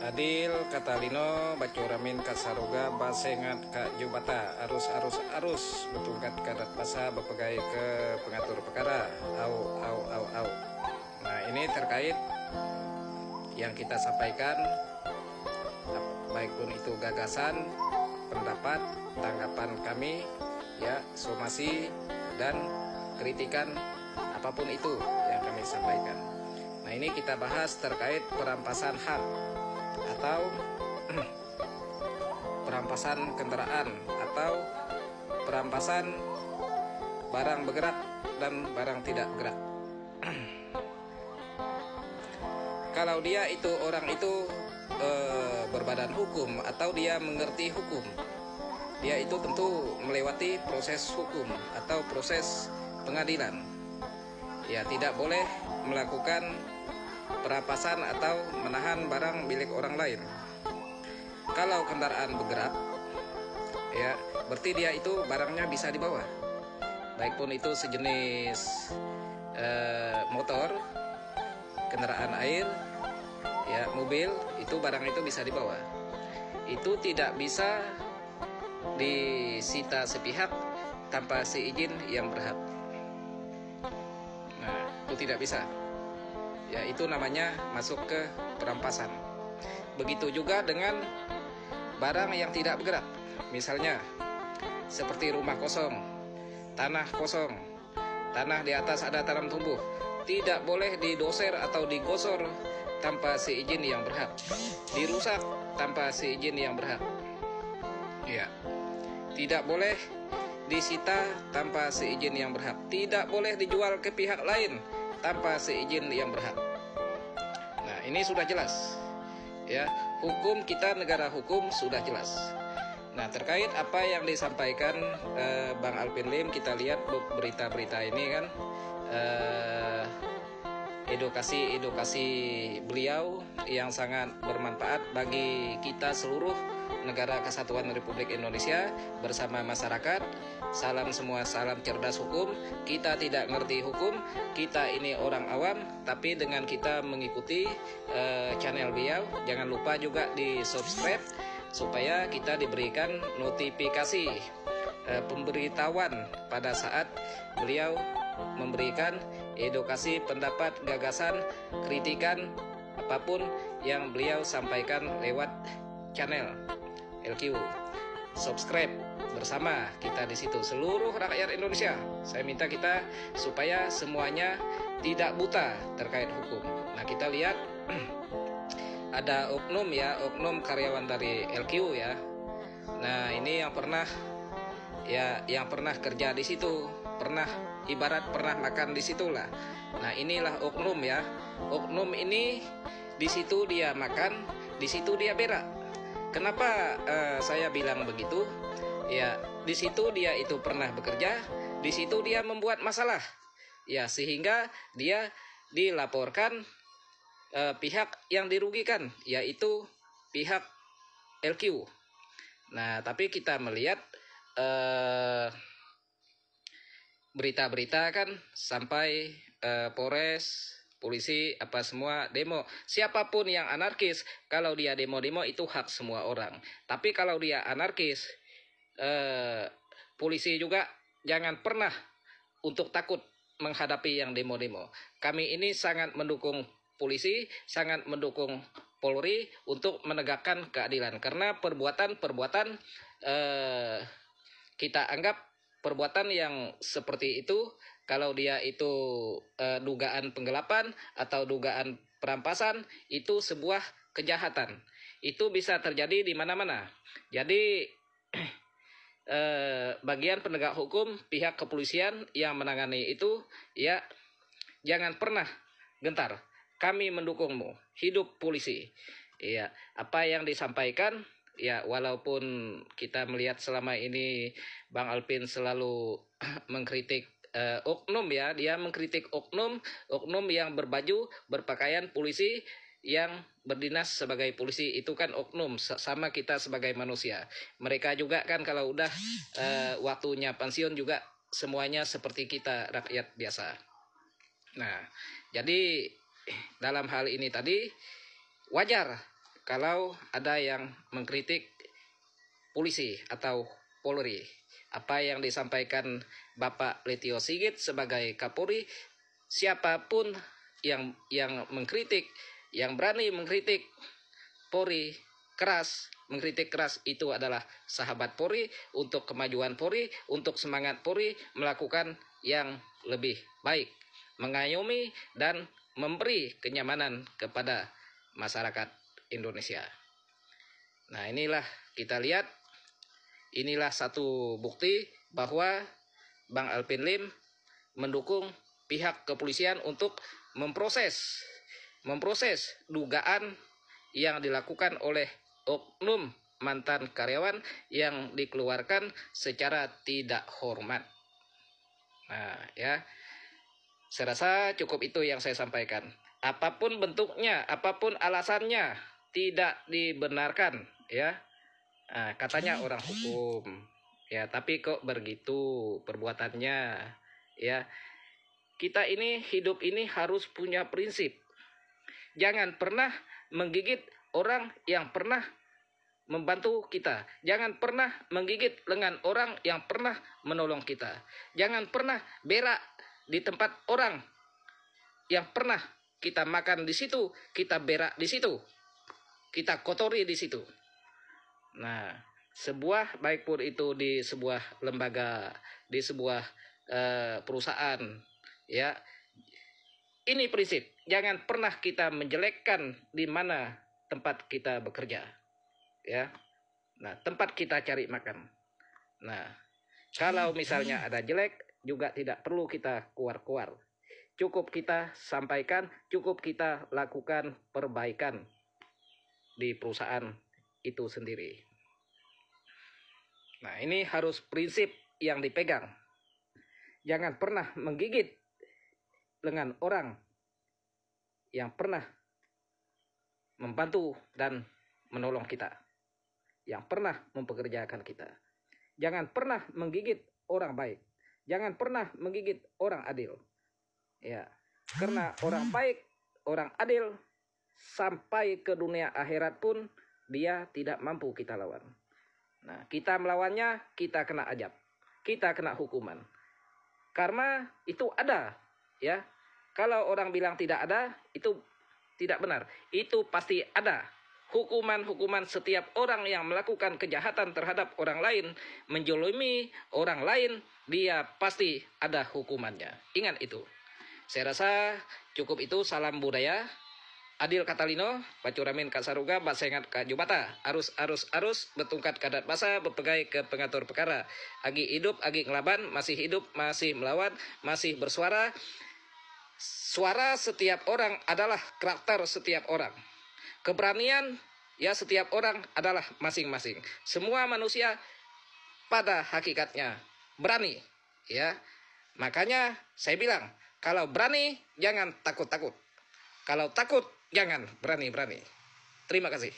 Adil Katalino Bacuramin Kasaruga Basengat Kak Jubata arus betulkat kadat pasa bepegai ke pengatur perkara au. Nah, ini terkait yang kita sampaikan, baik pun itu gagasan, pendapat, tanggapan kami, ya, somasi dan kritikan apapun itu yang kami sampaikan. Nah, ini kita bahas terkait perampasan hak atau perampasan kendaraan atau perampasan barang bergerak dan barang tidak bergerak. Kalau dia itu orang itu berbadan hukum atau dia mengerti hukum, dia itu tentu melewati proses hukum atau proses pengadilan. Ya, tidak boleh melakukan perampasan atau menahan barang milik orang lain. Kalau kendaraan bergerak, ya, berarti dia itu barangnya bisa dibawa, baik pun itu sejenis motor, kendaraan air, ya, mobil, itu barang itu bisa dibawa. Itu tidak bisa disita sepihak tanpa seizin yang berhak. Nah, itu tidak bisa. Ya, itu namanya masuk ke perampasan. Begitu juga dengan barang yang tidak bergerak. Misalnya seperti rumah kosong, tanah kosong, tanah di atas ada tanam tumbuh, tidak boleh didoser atau digosor tanpa seizin yang berhak, dirusak tanpa seizin yang berhak. Ya, tidak boleh disita tanpa seizin yang berhak, tidak boleh dijual ke pihak lain tanpa seizin yang berhak. Nah, ini sudah jelas, ya, hukum kita negara hukum sudah jelas. Nah, terkait apa yang disampaikan Bang Alvin Lim, kita lihat berita-berita ini kan, edukasi beliau yang sangat bermanfaat bagi kita seluruh negara Kesatuan Republik Indonesia bersama masyarakat. Salam semua, salam cerdas hukum. Kita tidak ngerti hukum, kita ini orang awam, tapi dengan kita mengikuti channel beliau, jangan lupa juga di subscribe supaya kita diberikan notifikasi pemberitahuan pada saat beliau memberikan edukasi, pendapat, gagasan, kritikan, apapun yang beliau sampaikan lewat channel LQ. Subscribe bersama kita di situ, seluruh rakyat Indonesia. Saya minta kita supaya semuanya tidak buta terkait hukum. Nah, kita lihat ada oknum, ya, oknum karyawan dari LQ, ya. Nah, ini yang pernah kerja di situ, pernah makan di situlah. Nah, inilah oknum, ya. Oknum ini di situ dia makan, di situ dia berak. Kenapa saya bilang begitu? Ya, di situ dia itu pernah bekerja, di situ dia membuat masalah, ya, sehingga dia dilaporkan pihak yang dirugikan, yaitu pihak LQ. Nah, tapi kita melihat berita-berita kan sampai Polres, polisi, apa semua demo. Siapapun yang anarkis, kalau dia demo-demo itu hak semua orang. Tapi kalau dia anarkis, polisi juga jangan pernah untuk takut menghadapi yang demo-demo. Kami ini sangat mendukung polisi, sangat mendukung Polri untuk menegakkan keadilan. Karena perbuatan kita anggap perbuatan yang seperti itu, kalau dia itu dugaan penggelapan atau dugaan perampasan, itu sebuah kejahatan. Itu bisa terjadi di mana-mana. Jadi bagian penegak hukum, pihak kepolisian yang menangani itu, ya, jangan pernah gentar. Kami mendukungmu, hidup polisi. Ya, apa yang disampaikan, ya, walaupun kita melihat selama ini Bang Alvin selalu mengkritik oknum, ya, dia mengkritik oknum yang berpakaian polisi, yang berdinas sebagai polisi, itu kan oknum, sama kita sebagai manusia. Mereka juga kan kalau udah waktunya pensiun juga semuanya seperti kita, rakyat biasa. Nah, jadi dalam hal ini tadi wajar kalau ada yang mengkritik polisi atau Polri. Apa yang disampaikan Bapak Listio Sigit sebagai Kapolri, siapapun yang mengkritik, yang berani mengkritik Polri keras, mengkritik keras, itu adalah sahabat Polri, untuk kemajuan Polri, untuk semangat Polri melakukan yang lebih baik, mengayomi dan memberi kenyamanan kepada masyarakat Indonesia. Nah, inilah kita lihat, inilah satu bukti bahwa Bang Alvin Lim mendukung pihak kepolisian untuk memproses dugaan yang dilakukan oleh oknum mantan karyawan yang dikeluarkan secara tidak hormat. Nah, ya, saya rasa cukup itu yang saya sampaikan. Apapun bentuknya, apapun alasannya, tidak dibenarkan, ya. Nah, katanya orang hukum, ya, tapi kok begitu perbuatannya, ya. Kita ini hidup ini harus punya prinsip. Jangan pernah menggigit orang yang pernah membantu kita. Jangan pernah menggigit lengan orang yang pernah menolong kita. Jangan pernah berak di tempat orang yang pernah kita makan di situ, kita berak di situ, kita kotori di situ. Nah, sebuah, baik pun itu di sebuah lembaga, di sebuah perusahaan, ya, ini prinsip. Jangan pernah kita menjelekkan di mana tempat kita bekerja, ya. Nah, tempat kita cari makan. Nah, kalau misalnya ada jelek, juga tidak perlu kita keluar-keluar. Cukup kita sampaikan, cukup kita lakukan perbaikan di perusahaan itu sendiri. Nah, ini harus prinsip yang dipegang. Jangan pernah menggigit lengan orang yang pernah membantu dan menolong kita, yang pernah mempekerjakan kita. Jangan pernah menggigit orang baik. Jangan pernah menggigit orang adil. Ya, karena orang baik, orang adil, sampai ke dunia akhirat pun dia tidak mampu kita lawan. Nah, kita melawannya, kita kena azab, kita kena hukuman. Karma itu ada, ya. Kalau orang bilang tidak ada, itu tidak benar. Itu pasti ada. Hukuman-hukuman setiap orang yang melakukan kejahatan terhadap orang lain, menjolimi orang lain, dia pasti ada hukumannya. Ingat itu. Saya rasa cukup itu. Salam budaya. Adil Katalino, Pacuramin Kasaruga, Basengat Kajubata, arus, betungkat kadat basa, bepegai ke pengatur perkara. Agi hidup, agi ngelaban, masih hidup, masih melawan, masih bersuara. Suara setiap orang adalah karakter setiap orang. Keberanian, ya, setiap orang adalah masing-masing. Semua manusia pada hakikatnya berani, ya. Makanya saya bilang, kalau berani jangan takut-takut. Kalau takut jangan berani-berani. Terima kasih.